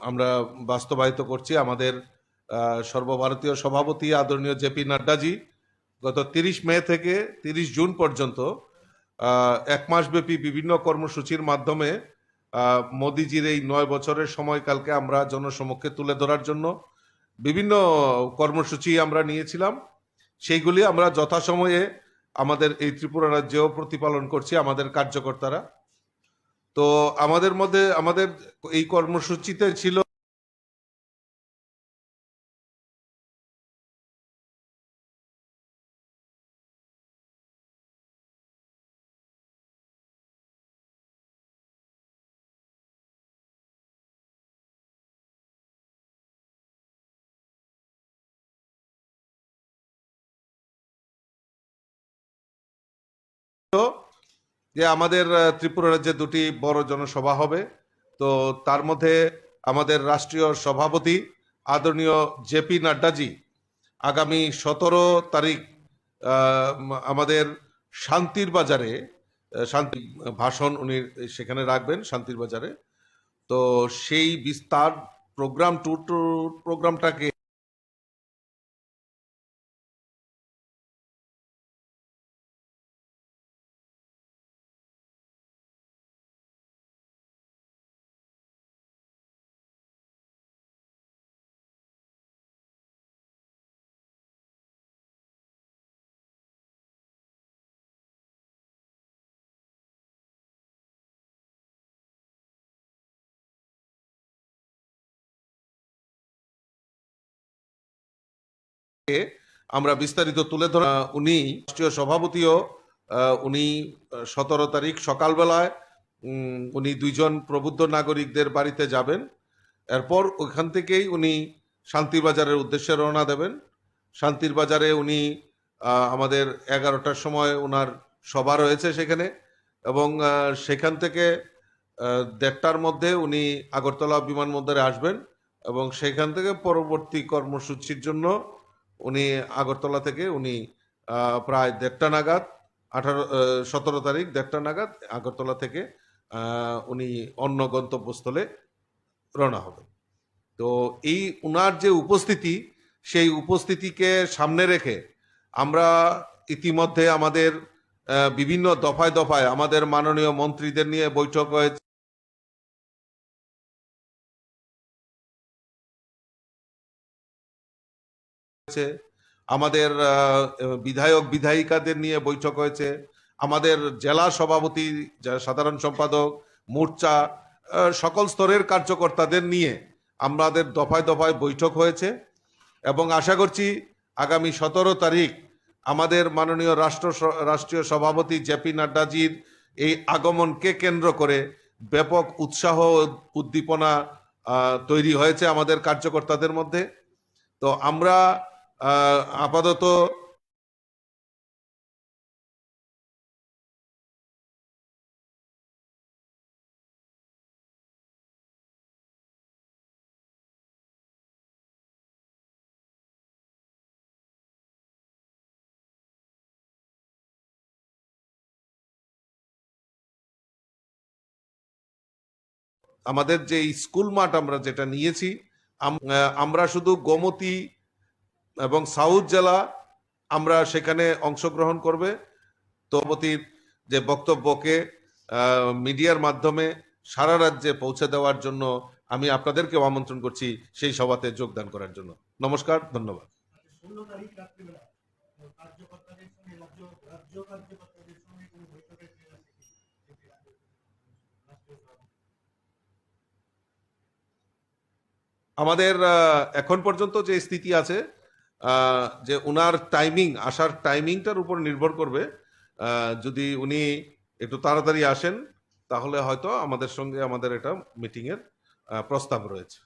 আমরা বাস্তবায়িত করছি। আমাদের সর্বভারতীয় সভাপতি আদরণীয় জেপি নাড্ডাজি গত 30 মে থেকে 30 জুন পর্যন্ত 1 মাসব্যাপী বিভিন্ন কর্মসূচির মাধ্যমে মোদিজির এই 9 বছরের সময়কালকে আমরা জনসমক্ষে তুলে ধরার জন্য বিভিন্ন কর্মসূচি আমরা নিয়েছিলাম। সেইগুলি আমরা যথাসময়ে আমাদের এই ত্রিপুরা রাজ্যেও প্রতিপালন করছি আমাদের কার্যকর্তারা। তো আমাদের মধ্যে আমাদের এই কর্মসূচিতে ছিল যে আমাদের ত্রিপুরা রাজ্যে দুটি বড় জনসভা হবে। তো তার মধ্যে আমাদের রাষ্ট্রীয় সভাপতি আদরণীয় জেপি নাড্ডাজি আগামী 17 তারিখ আমাদের শান্তির বাজারে শান্তি ভাষণ উনি সেখানে রাখবেন শান্তির বাজারে। তো সেই বিস্তার প্রোগ্রামটাকে আমরা বিস্তারিত তুলে ধরা। উনি রাষ্ট্রীয় সভাপতিও উনি 17 তারিখ সকালবেলায় উনি 2 জন প্রবুদ্ধ নাগরিকদের বাড়িতে যাবেন। এরপর ওইখান থেকেই উনি শান্তিবাজারের উদ্দেশ্যে রওনা দেবেন। শান্তির বাজারে উনি আমাদের 11টার সময় ওনার সভা রয়েছে সেখানে, এবং সেখান থেকে 1:30টার মধ্যে উনি আগরতলা বিমানবন্দরে আসবেন, এবং সেখান থেকে পরবর্তী কর্মসূচির জন্য উনি আগরতলা থেকে উনি প্রায় 1:30টা নাগাদ 17 তারিখ 1:30টা নাগাদ আগরতলা থেকে উনি অন্য গন্তব্যস্থলে রওনা হবেন। তো এই উনার যে উপস্থিতি, সেই উপস্থিতিকে সামনে রেখে আমরা ইতিমধ্যে আমাদের বিভিন্ন দফায় দফায় আমাদের মাননীয় মন্ত্রীদের নিয়ে বৈঠক হয়েছে, আমাদের বিধায়ক বিধায়িকাদের নিয়ে বৈঠক হয়েছে, আমাদের জেলা সভাপতি সাধারণ সম্পাদক মোর্চা সকল স্তরের কার্যকর্তাদের নিয়ে আমাদের দফায় দফায় বৈঠক হয়েছে। এবং আশা করছি আগামী 17 তারিখ আমাদের মাননীয় রাষ্ট্রীয় সভাপতি জেপি নাড্ডাজির এই আগমনকে কেন্দ্র করে ব্যাপক উৎসাহ উদ্দীপনা তৈরি হয়েছে আমাদের কার্যকর্তাদের মধ্যে। তো আমরা আপাতত আমাদের যে স্কুল মাঠ আমরা যেটা নিয়েছি, আমরা শুধু গোমতী এবং সাউথ জেলা আমরা সেখানে অংশগ্রহণ করবে। তবতির যে বক্তব্যকে মিডিয়ার মাধ্যমে সারা রাজ্যে পৌঁছে দেওয়ার জন্য আমি আপনাদেরকেও আমন্ত্রণ করছি সেই সভাতে যোগদান করার জন্য। নমস্কার, ধন্যবাদ। আমাদের এখন পর্যন্ত যে স্থিতি আছে, যে উনার টাইমিং, আসার টাইমিংটার উপর নির্ভর করবে। যদি উনি একটু তাড়াতাড়ি আসেন তাহলে হয়তো আমাদের সঙ্গে আমাদের একটা মিটিংয়ের প্রস্তাব রয়েছে।